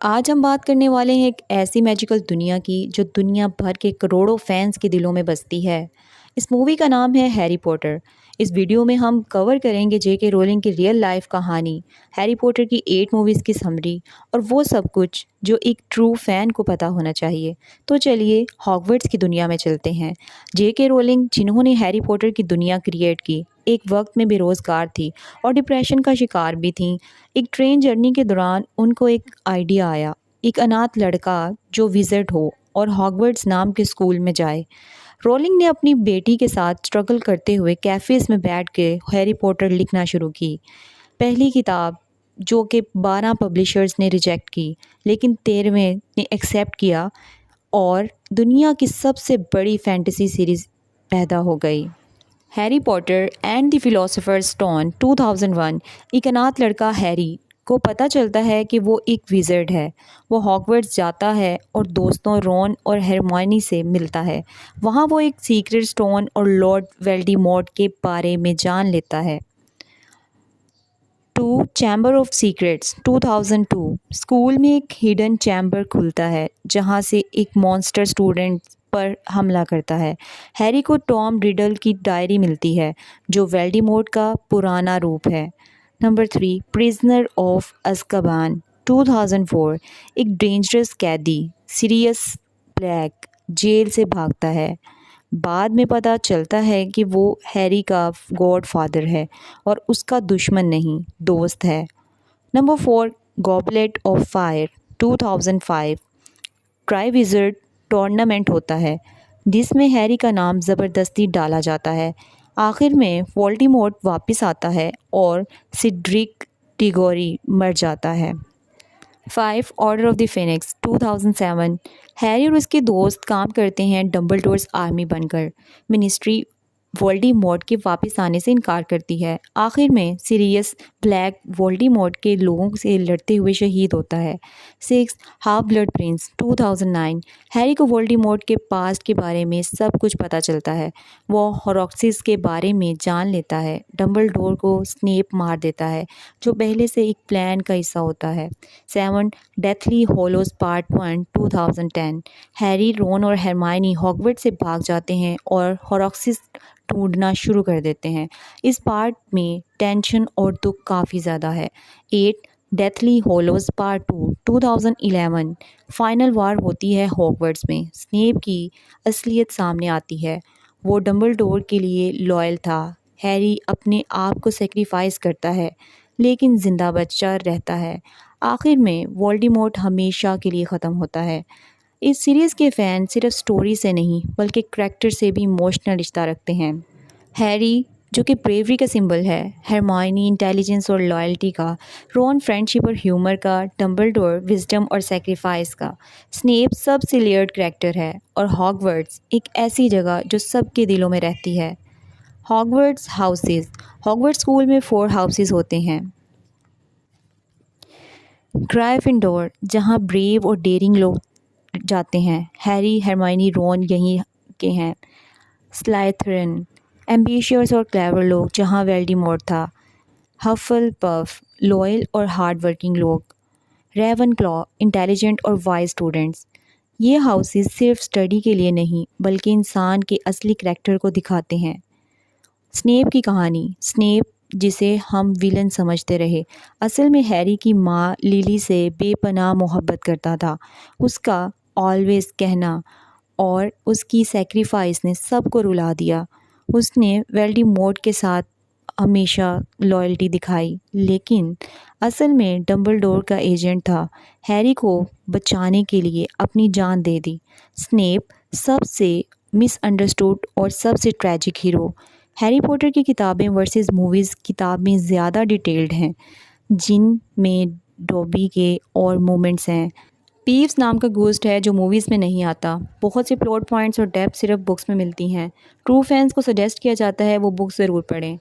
आज हम बात करने वाले हैं एक ऐसी मैजिकल दुनिया की जो दुनिया भर के करोड़ों फैंस के दिलों में बसती है। इस मूवी का नाम है हैरी पॉटर। इस वीडियो में हम कवर करेंगे जेके रोलिंग की रियल लाइफ कहानी, हैरी पॉटर की 8 मूवीज़ की समरी और वो सब कुछ जो एक ट्रू फैन को पता होना चाहिए। तो चलिए हॉगवर्ट्स की दुनिया में चलते हैं। जेके रोलिंग जिन्होंने हैरी पॉटर की दुनिया क्रिएट की, एक वक्त में बेरोज़गार थी और डिप्रेशन का शिकार भी थीं। एक ट्रेन जर्नी के दौरान उनको एक आइडिया आया, एक अनाथ लड़का जो विज़िट हो और हॉगवर्ट्स नाम के स्कूल में जाए। रोलिंग ने अपनी बेटी के साथ स्ट्रगल करते हुए कैफ़ेज़ में बैठ के हैरी पॉटर लिखना शुरू की। पहली किताब जो कि 12 पब्लिशर्स ने रिजेक्ट की, लेकिन 13वें ने एक्सेप्ट किया और दुनिया की सबसे बड़ी फैंटेसी सीरीज़ पैदा हो गई। Harry Potter and the Philosopher's Stone 2001। एक अनाथ लड़का हैरी को पता चलता है कि वो एक विज़र्ड है। वो हॉगवर्ट्स जाता है और दोस्तों रॉन और हरमायनी से मिलता है। वहाँ वो एक सीक्रेट स्टोन और लॉर्ड वेल्डिमॉर्ट के बारे में जान लेता है। Two Chamber of Secrets 2002। School में एक हिडन चैम्बर खुलता है जहाँ से एक मॉन्स्टर स्टूडेंट पर हमला करता है। हैरी को टॉम रिडल की डायरी मिलती है जो वेल्डिमॉर्ट का पुराना रूप है। Number 3 prisoner of Azkaban 2004। एक डेंजरस कैदी सीरियस ब्लैक जेल से भागता है। बाद में पता चलता है कि वो हैरी का गॉडफादर है और उसका दुश्मन नहीं, दोस्त है। Number 4 goblet of fire 2005। Triwizard tournament होता है जिसमें हैरी का नाम ज़बरदस्ती डाला जाता है। आखिर में वोल्डेमॉर्ट वापस आता है और सिड्रिक डिगोरी मर जाता है। 5 order of the Phoenix 2007। Harry और उसके दोस्त काम करते हैं डम्बलडोर्स आर्मी बनकर। मिनिस्ट्री वोल्डेमॉर्ट के वापस आने से इनकार करती है। आखिर में सीरियस ब्लैक वोल्डेमॉर्ट के लोगों से लड़ते हुए शहीद होता है। 6 हाफ ब्लड प्रिंस 2009। हैरी को वोल्डेमॉर्ट के पास्ट के बारे में सब कुछ पता चलता है। वो हॉर्क्सिस के बारे में जान लेता है। डम्बलडोर को स्नेप मार देता है जो पहले से एक प्लान का हिस्सा होता है। 7 deathly hollows part 1 2010। Harry Ron और हरमायनी हॉगवर्ट्स से भाग जाते हैं और हॉर्क्सिस ढूंढना शुरू कर देते हैं। इस पार्ट में टेंशन और दुख काफ़ी ज़्यादा है। 8 डेथली हॉलोज पार्ट 2 2011। फाइनल वार होती है हॉगवर्ट्स में। स्नेप की असलियत सामने आती है। वो डम्बलडोर के लिए लॉयल था। हैरी अपने आप को सेक्रीफाइस करता है लेकिन जिंदा बचा रहता है। आखिर में वोल्डेमॉर्ट हमेशा के लिए ख़त्म होता है। इस सीरीज़ के फ़ैन सिर्फ स्टोरी से नहीं बल्कि करैक्टर से भी इमोशनल रिश्ता रखते हैं। हैरी जो कि ब्रेवरी का सिंबल है, हरमायनी इंटेलिजेंस और लॉयल्टी का, रॉन फ्रेंडशिप और ह्यूमर का, डम्बलडोर विजडम और सेक्रीफाइस का, स्नेप सबसे लेयर्ड करैक्टर है और हॉगवर्ट्स एक ऐसी जगह जो सबके दिलों में रहती है। Hogwarts houses. हॉगवर्ट्स स्कूल में 4 हाउसेस होते हैं। ग्राइफिंडोर जहाँ ब्रेव और डेयरिंग लोग जाते हैं। हैरी हरमायनी रॉन यहीं के हैं। स्लाइथरिन एम्बिशियस और क्लेवर लोग जहाँ वेल्डेमॉर्ट था। हफलपफ लॉयल और हार्ड वर्किंग लोग। रेवनक्लॉ इंटेलिजेंट और वाइज स्टूडेंट्स। ये हाउसेस सिर्फ स्टडी के लिए नहीं बल्कि इंसान के असली करैक्टर को दिखाते हैं। स्नेप की कहानी। स्नेप जिसे हम विलन समझते रहे, असल में हैरी की माँ लिली से बेपनाह मोहब्बत करता था। उसका ऑलवेज कहना और उसकी सेक्रीफाइस ने सबको रुला दिया। उसने वेल्डेमॉर्ट के साथ हमेशा लॉयल्टी दिखाई लेकिन असल में डम्बलडोर का एजेंट था। हैरी को बचाने के लिए अपनी जान दे दी। स्नेप सबसे मिसअंडरस्टूड और सबसे ट्रैजिक हीरो। हैरी पॉटर की किताबें वर्सेस मूवीज़ किताब में ज़्यादा डिटेल्ड हैं जिनमें डॉबी के और मोमेंट्स हैं। पीव्स नाम का घोस्ट है जो मूवीज़ में नहीं आता। बहुत से प्लॉट पॉइंट्स और डेप्थ सिर्फ बुक्स में मिलती हैं। ट्रू फैंस को सजेस्ट किया जाता है वो बुक्स ज़रूर पढ़ें।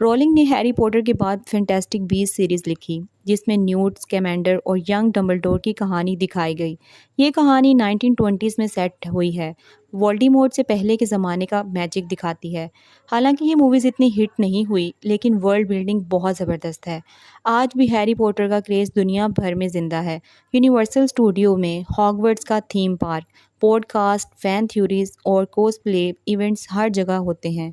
रोलिंग ने हैरी पॉटर के बाद फैंटास्टिक बीस्ट सीरीज़ लिखी, जिसमें न्यूट स्कैमेंडर और यंग डंबलडोर की कहानी दिखाई गई। ये कहानी 1920s में सेट हुई है। वोल्डेमॉर्ट से पहले के ज़माने का मैजिक दिखाती है। हालांकि ये मूवीज़ इतनी हिट नहीं हुई, लेकिन वर्ल्ड बिल्डिंग बहुत ज़बरदस्त है। आज भी हैरी पॉटर का क्रेज़ दुनिया भर में ज़िंदा है। यूनिवर्सल स्टूडियो में हॉगवर्ट्स का theme park, podcast, fan theories और कोस्प्ले इवेंट्स हर जगह होते हैं।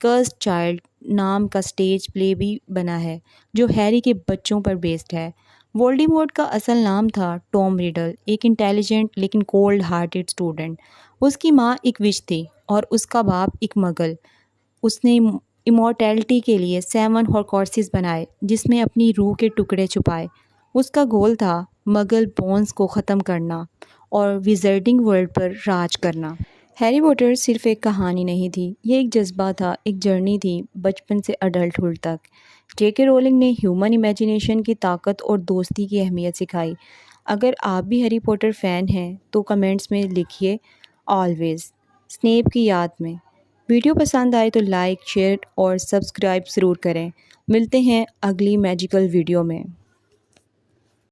कर्स्ड चाइल्ड नाम का स्टेज प्ले भी बना है, जो हैरी के बच्चों पर बेस्ड है। वोल्डेमॉर्ट का असल नाम था टॉम रिडल, एक इंटेलिजेंट लेकिन कोल्ड हार्टेड स्टूडेंट। उसकी माँ एक विच थी और उसका बाप एक मगल। उसने इमॉर्टैलिटी के लिए 7 हॉर्क्रोक्सेस बनाए, जिसमें अपनी रूह के टुकड़े छुपाए। उसका गोल था मगल बॉन्स को ख़त्म करना और विज़र्डिंग वर्ल्ड पर राज करना। हैरी पॉटर सिर्फ एक कहानी नहीं थी, ये एक जज्बा था, एक जर्नी थी बचपन से अडल्टहुड तक। जेके रोलिंग ने ह्यूमन इमेजिनेशन की ताकत और दोस्ती की अहमियत सिखाई। अगर आप भी हैरी पॉटर फ़ैन हैं तो कमेंट्स में लिखिए ऑलवेज़ स्नेप की याद में। वीडियो पसंद आए तो लाइक, शेयर और सब्सक्राइब ज़रूर करें। मिलते हैं अगली मैजिकल वीडियो में।